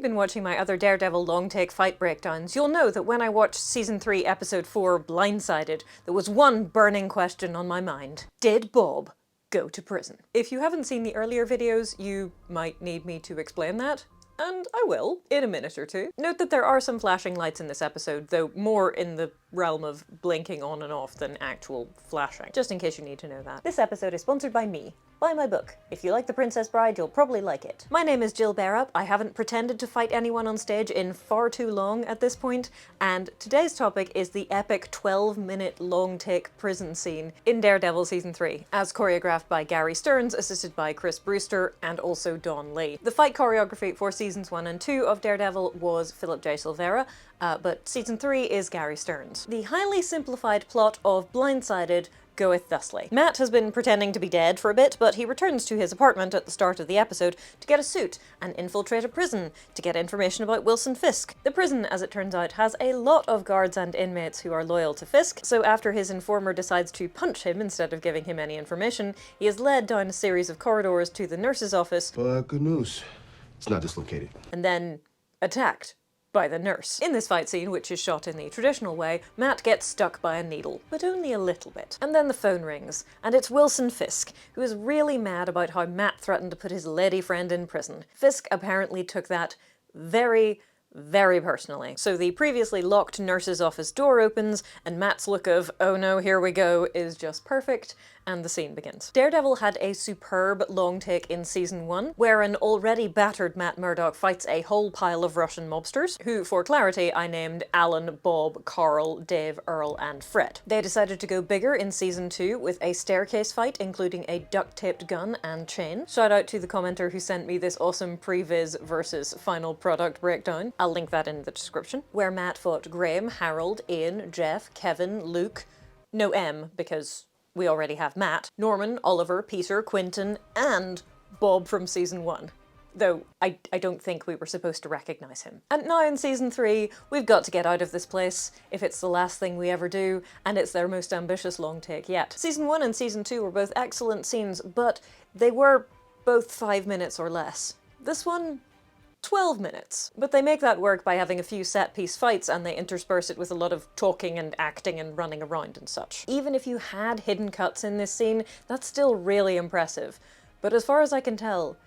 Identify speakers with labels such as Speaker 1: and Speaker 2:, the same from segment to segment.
Speaker 1: been watching my other Daredevil long take fight breakdowns, you'll know that when I watched Season 3, Episode 4, Blindsided, there was one burning question on my mind. Did Bob go to prison? If you haven't seen the earlier videos, you might need me to explain that. And I will, in a minute or two. Note that there are some flashing lights in this episode, though more in the realm of blinking on and off than actual flashing, just in case you need to know that. This episode is sponsored by me. Buy my book. If you like The Princess Bride, you'll probably like it. My name is Jill Bearup. I haven't pretended to fight anyone on stage in far too long at this point, and today's topic is the epic 12-minute long take prison scene in Daredevil Season 3, as choreographed by Gary Stearns, assisted by Chris Brewster, and also Don Lee. The fight choreography for Seasons 1 and 2 of Daredevil was Philip J. Silvera, but Season 3 is Gary Stearns. The highly simplified plot of Blindsided goeth thusly. Matt has been pretending to be dead for a bit, but he returns to his apartment at the start of the episode to get a suit and infiltrate a prison to get information about Wilson Fisk. The prison, as it turns out, has a lot of guards and inmates who are loyal to Fisk, so after his informer decides to punch him instead of giving him any information, he is led down a series of corridors to the nurse's office.
Speaker 2: But good news, it's not dislocated.
Speaker 1: And then attacked by the nurse. In this fight scene, which is shot in the traditional way, Matt gets stuck by a needle, but only a little bit. And then the phone rings, and it's Wilson Fisk, who is really mad about how Matt threatened to put his lady friend in prison. Fisk apparently took that very personally. So the previously locked nurse's office door opens, and Matt's look of, oh no, here we go, is just perfect, and the scene begins. Daredevil had a superb long take in Season 1, where an already battered Matt Murdock fights a whole pile of Russian mobsters, who, for clarity, I named Alan, Bob, Carl, Dave, Earl, and Fred. They decided to go bigger in Season 2 with a staircase fight, including a duct-taped gun and chain. Shout out to the commenter who sent me this awesome previs versus final product breakdown. I'll link that in the description. Where Matt fought Graham, Harold, Ian, Jeff, Kevin, Luke, no M, because we already have Matt, Norman, Oliver, Peter, Quentin, and Bob from Season 1. Though, I don't think we were supposed to recognize him. And now in Season 3, we've got to get out of this place, if it's the last thing we ever do, and it's their most ambitious long take yet. Season 1 and Season 2 were both excellent scenes, but they were both 5 minutes or less. This one, 12 minutes. But they make that work by having a few set-piece fights, and they intersperse it with a lot of talking and acting and running around and such. Even if you had hidden cuts in this scene, that's still really impressive. But as far as I can tell,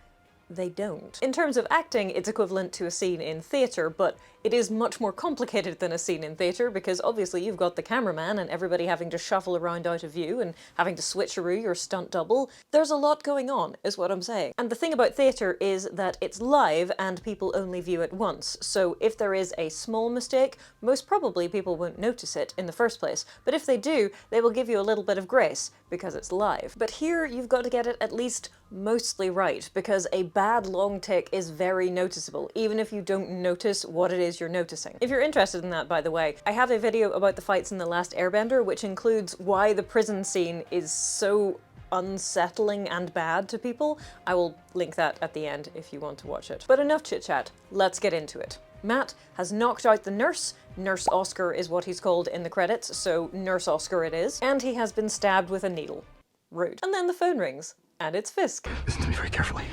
Speaker 1: they don't. In terms of acting, it's equivalent to a scene in theatre, but it is much more complicated than a scene in theatre, because obviously you've got the cameraman and everybody having to shuffle around out of view and having to switcheroo your stunt double. There's a lot going on, is what I'm saying. And the thing about theatre is that it's live and people only view it once, so if there is a small mistake, most probably people won't notice it in the first place. But if they do, they will give you a little bit of grace, because it's live. But here, you've got to get it at least mostly right, because a bad long take is very noticeable, even if you don't notice what it is you're noticing. If you're interested in that, by the way, I have a video about the fights in The Last Airbender, which includes why the prison scene is so unsettling and bad to people. I will link that at the end if you want to watch it. But enough chit-chat, let's get into it. Matt has knocked out the nurse. Nurse Oscar is what he's called in the credits, so Nurse Oscar it is. And he has been stabbed with a needle. Rude. And then the phone rings, and it's Fisk.
Speaker 2: Listen to me very carefully.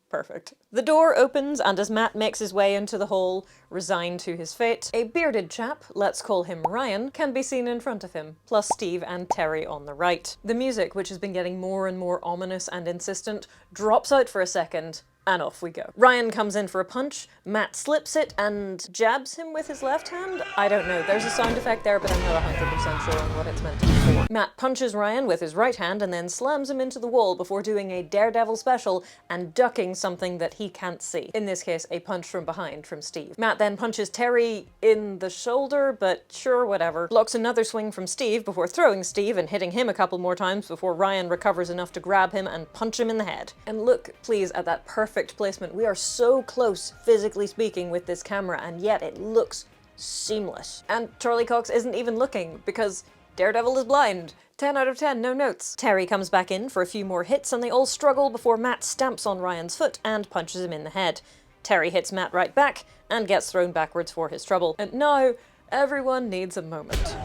Speaker 1: Perfect. The door opens, and as Matt makes his way into the hall, resigned to his fate, a bearded chap, let's call him Ryan, can be seen in front of him, plus Steve and Terry on the right. The music, which has been getting more and more ominous and insistent, drops out for a second, and off we go. Ryan comes in for a punch, Matt slips it and jabs him with his left hand? I don't know, there's a sound effect there, but I'm not 100% sure on what it's meant to be for. Matt punches Ryan with his right hand and then slams him into the wall before doing a Daredevil special and ducking something that he can't see. In this case, a punch from behind from Steve. Matt then punches Terry in the shoulder, but sure, whatever. Blocks another swing from Steve before throwing Steve and hitting him a couple more times before Ryan recovers enough to grab him and punch him in the head. And look, please, at that perfect placement. We are so close, physically speaking, with this camera, and yet it looks seamless. And Charlie Cox isn't even looking, because Daredevil is blind. 10 out of 10, no notes. Terry comes back in for a few more hits, and they all struggle before Matt stamps on Ryan's foot and punches him in the head. Terry hits Matt right back, and gets thrown backwards for his trouble. And now, everyone needs a moment.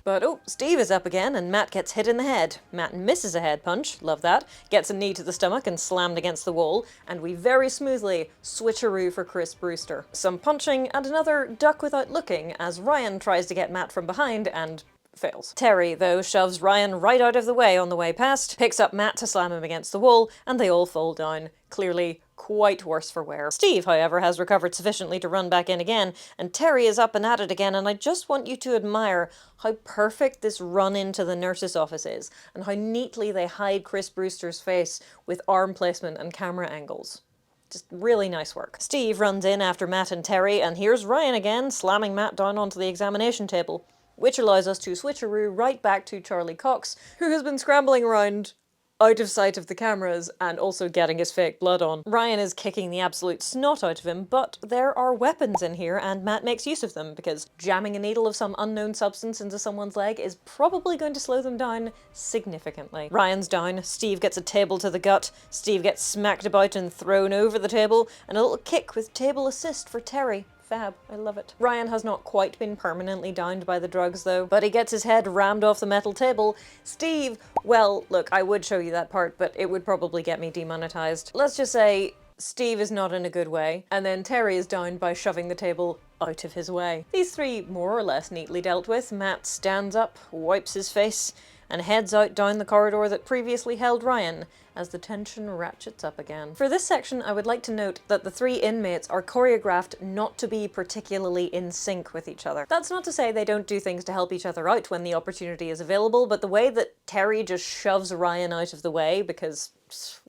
Speaker 1: But oh, Steve is up again and Matt gets hit in the head. Matt misses a head punch, love that, gets a knee to the stomach and slammed against the wall, and we very smoothly switcheroo for Chris Brewster. Some punching and another duck without looking as Ryan tries to get Matt from behind and fails. Terry, though, shoves Ryan right out of the way on the way past, picks up Matt to slam him against the wall, and they all fall down, clearly quite worse for wear. Steve, however, has recovered sufficiently to run back in again, and Terry is up and at it again, and I just want you to admire how perfect this run into the nurse's office is, and how neatly they hide Chris Brewster's face with arm placement and camera angles. Just really nice work. Steve runs in after Matt and Terry, and here's Ryan again, slamming Matt down onto the examination table, which allows us to switcheroo right back to Charlie Cox, who has been scrambling around out of sight of the cameras and also getting his fake blood on. Ryan is kicking the absolute snot out of him, but there are weapons in here and Matt makes use of them because jamming a needle of some unknown substance into someone's leg is probably going to slow them down significantly. Ryan's down, Steve gets a table to the gut, Steve gets smacked about and thrown over the table, and a little kick with table assist for Terry. Fab. I love it. Ryan has not quite been permanently downed by the drugs though, but he gets his head rammed off the metal table. Steve, well, look, I would show you that part, but it would probably get me demonetized. Let's just say Steve is not in a good way, and then Terry is downed by shoving the table out of his way. These three more or less neatly dealt with. Matt stands up, wipes his face, and heads out down the corridor that previously held Ryan, as the tension ratchets up again. For this section, I would like to note that the three inmates are choreographed not to be particularly in sync with each other. That's not to say they don't do things to help each other out when the opportunity is available, but the way that Terry just shoves Ryan out of the way because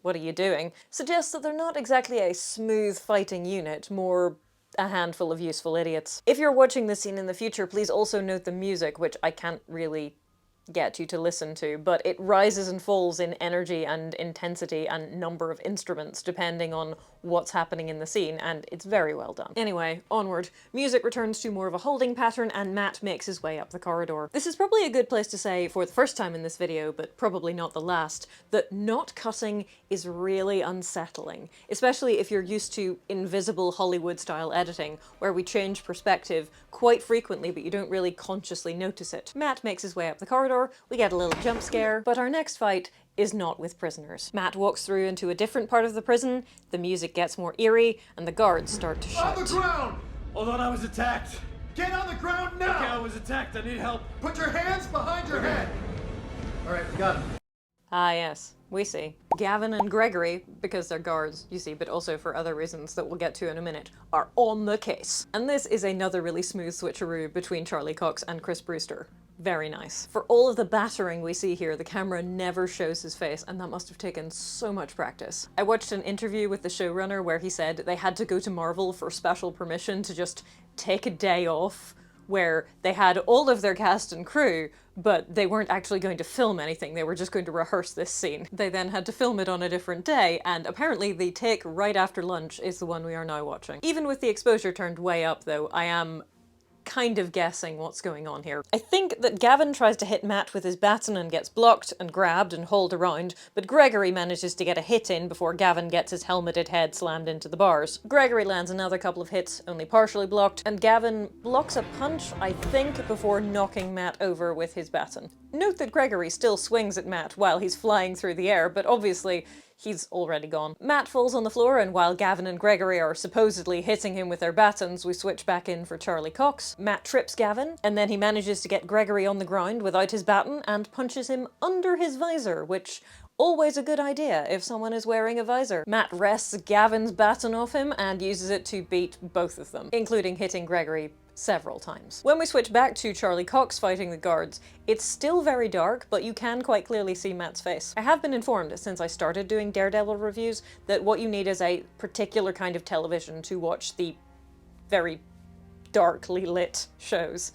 Speaker 1: what are you doing, suggests that they're not exactly a smooth fighting unit, more a handful of useful idiots. If you're watching this scene in the future, please also note the music, which I can't really get you to listen to, but it rises and falls in energy and intensity and number of instruments depending on what's happening in the scene, and it's very well done. Anyway, onward. Music returns to more of a holding pattern and Matt makes his way up the corridor. This is probably a good place to say, for the first time in this video, but probably not the last, that not cutting is really unsettling, especially if you're used to invisible Hollywood-style editing, where we change perspective quite frequently, but you don't really consciously notice it. Matt makes his way up the corridor, we get a little jump scare, but our next fight is not with prisoners. Matt walks through into a different part of the prison, the music gets more eerie, and the guards start to shout.
Speaker 3: On the ground!
Speaker 4: Hold on, I was attacked.
Speaker 3: Get on the ground now!
Speaker 4: Okay, I was attacked. I need help.
Speaker 3: Put your hands behind your head! Alright, we got him.
Speaker 1: Ah yes, we see. Gavin and Gregory, because they're guards, you see, but also for other reasons that we'll get to in a minute, are on the case. And this is another really smooth switcheroo between Charlie Cox and Chris Brewster. Very nice. For all of the battering we see here, the camera never shows his face, and that must have taken so much practice. I watched an interview with the showrunner where he said they had to go to Marvel for special permission to just take a day off where they had all of their cast and crew, but they weren't actually going to film anything, they were just going to rehearse this scene. They then had to film it on a different day, and apparently the take right after lunch is the one we are now watching. Even with the exposure turned way up though, I am kind of guessing what's going on here. I think that Gavin tries to hit Matt with his baton and gets blocked and grabbed and hauled around, but Gregory manages to get a hit in before Gavin gets his helmeted head slammed into the bars. Gregory lands another couple of hits, only partially blocked, and Gavin blocks a punch, I think, before knocking Matt over with his baton. Note that Gregory still swings at Matt while he's flying through the air, but obviously he's already gone. Matt falls on the floor, and while Gavin and Gregory are supposedly hitting him with their batons, we switch back in for Charlie Cox. Matt trips Gavin, and then he manages to get Gregory on the ground without his baton and punches him under his visor, which always a good idea if someone is wearing a visor. Matt wrests Gavin's baton off him and uses it to beat both of them, including hitting Gregory several times. When we switch back to Charlie Cox fighting the guards, it's still very dark, but you can quite clearly see Matt's face. I have been informed since I started doing Daredevil reviews that what you need is a particular kind of television to watch the very darkly lit shows.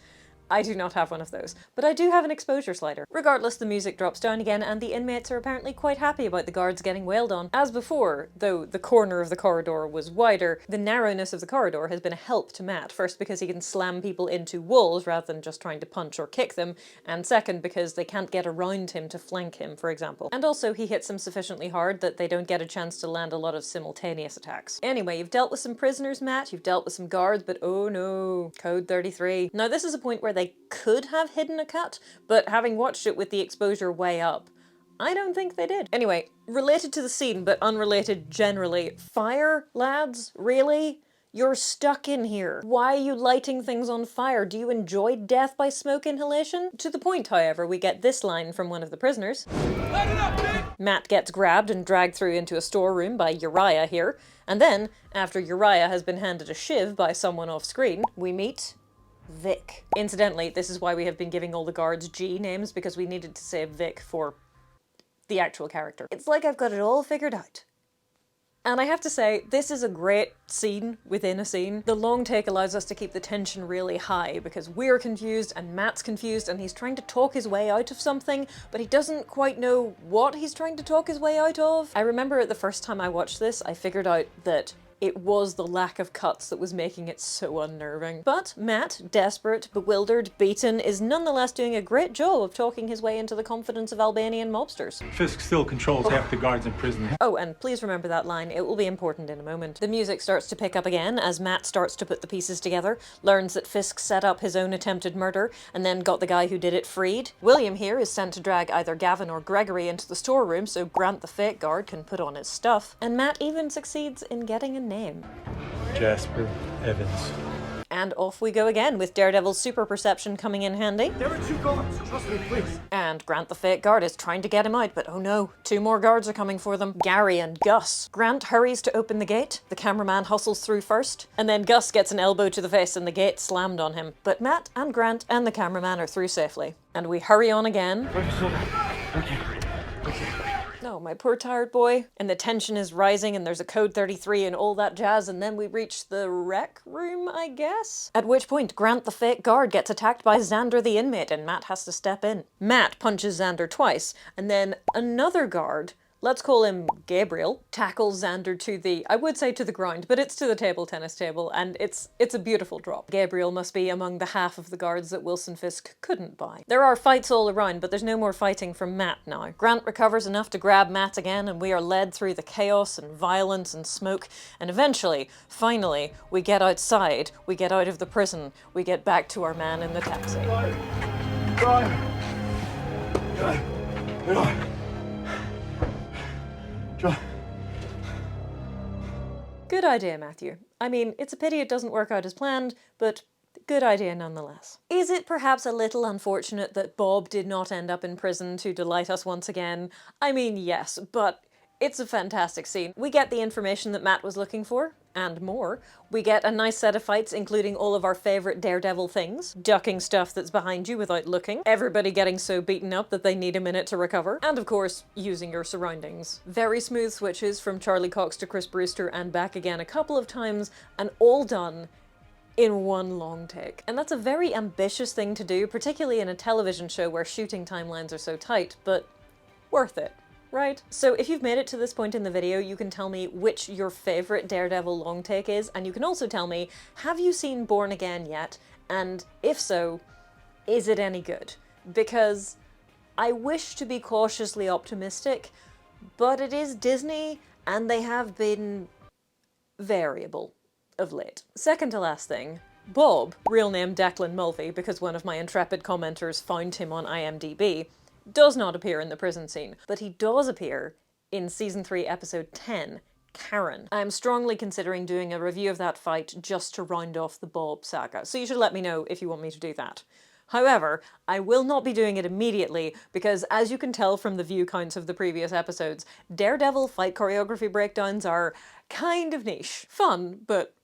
Speaker 1: I do not have one of those, but I do have an exposure slider. Regardless, the music drops down again and the inmates are apparently quite happy about the guards getting wailed on. As before, though the corner of the corridor was wider, the narrowness of the corridor has been a help to Matt. First, because he can slam people into walls rather than just trying to punch or kick them, and second, because they can't get around him to flank him, for example. And also, he hits them sufficiently hard that they don't get a chance to land a lot of simultaneous attacks. Anyway, you've dealt with some prisoners, Matt, you've dealt with some guards, but oh no, Code 33. Now this is a point where they they could have hidden a cut, but having watched it with the exposure way up, I don't think they did. Anyway, related to the scene, but unrelated generally, fire, lads? Really? You're stuck in here. Why are you lighting things on fire? Do you enjoy death by smoke inhalation? To the point, however, we get this line from one of the prisoners.
Speaker 4: Light it up, bitch!
Speaker 1: Matt gets grabbed and dragged through into a storeroom by Uriah here, and then, after Uriah has been handed a shiv by someone off screen, we meet Vic. Incidentally, this is why we have been giving all the guards G names, because we needed to say Vic for the actual character. It's like I've got it all figured out. And I have to say, this is a great scene within a scene. The long take allows us to keep the tension really high because we're confused and Matt's confused and he's trying to talk his way out of something, but he doesn't quite know what he's trying to talk his way out of. I remember the first time I watched this, I figured out that it was the lack of cuts that was making it so unnerving. But Matt, desperate, bewildered, beaten, is nonetheless doing a great job of talking his way into the confidence of Albanian mobsters.
Speaker 5: Fisk still controls half the guards in prison.
Speaker 1: Oh, and please remember that line, it will be important in a moment. The music starts to pick up again as Matt starts to put the pieces together, learns that Fisk set up his own attempted murder, and then got the guy who did it freed. William here is sent to drag either Gavin or Gregory into the storeroom so Grant the fake guard can put on his stuff, and Matt even succeeds in getting a name.
Speaker 5: Jasper Evans.
Speaker 1: And off we go again, with Daredevil's super perception coming in handy.
Speaker 3: There are 2 guards. Trust me, please.
Speaker 1: And Grant the fake guard is trying to get him out, but oh no, 2 more guards are coming for them. Gary and Gus. Grant hurries to open the gate, the cameraman hustles through first, and then Gus gets an elbow to the face and the gate slammed on him. But Matt and Grant and the cameraman are through safely. And we hurry on again.
Speaker 5: Okay.
Speaker 1: No, my poor tired boy. And the tension is rising and there's a code 33 and all that jazz, and then we reach the rec room, I guess? At which point Grant the fake guard gets attacked by Xander the inmate and Matt has to step in. Matt punches Xander twice, and then another guard, let's call him Gabriel, tackles Xander to the, I would say to the ground, but it's to the table tennis table, and it's a beautiful drop. Gabriel must be among the half of the guards that Wilson Fisk couldn't buy. There are fights all around, but there's no more fighting from Matt now. Grant recovers enough to grab Matt again, and we are led through the chaos and violence and smoke, and eventually, finally, we get outside, we get out of the prison, we get back to our man in the taxi. Good idea, Matthew. I mean, it's a pity it doesn't work out as planned, but good idea nonetheless. Is it perhaps a little unfortunate that Bob did not end up in prison to delight us once again? I mean, yes, but it's a fantastic scene. We get the information that Matt was looking for, and more. We get a nice set of fights, including all of our favourite Daredevil things. Ducking stuff that's behind you without looking. Everybody getting so beaten up that they need a minute to recover. And of course, using your surroundings. Very smooth switches from Charlie Cox to Chris Brewster and back again a couple of times, and all done in one long take. And that's a very ambitious thing to do, particularly in a television show where shooting timelines are so tight, but worth it. Right? So if you've made it to this point in the video, you can tell me which your favourite Daredevil long take is, and you can also tell me, have you seen Born Again yet? And if so, is it any good? Because I wish to be cautiously optimistic, but it is Disney, and they have been variable of late. Second to last thing, Bob, real name Declan Mulvey because one of my intrepid commenters found him on IMDb, does not appear in the prison scene, but he does appear in Season 3, Episode 10, Karen. I am strongly considering doing a review of that fight just to round off the Bob saga, so you should let me know if you want me to do that. However, I will not be doing it immediately because, as you can tell from the view counts of the previous episodes, Daredevil fight choreography breakdowns are kind of niche. Fun, but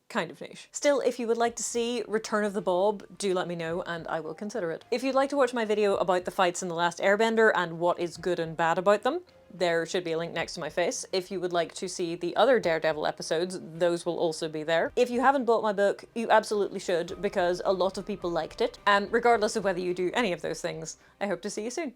Speaker 1: kind of niche. Still, if you would like to see Return of the Bob, do let me know and I will consider it. If you'd like to watch my video about the fights in The Last Airbender and what is good and bad about them, there should be a link next to my face. If you would like to see the other Daredevil episodes, those will also be there. If you haven't bought my book, you absolutely should because a lot of people liked it. And regardless of whether you do any of those things, I hope to see you soon.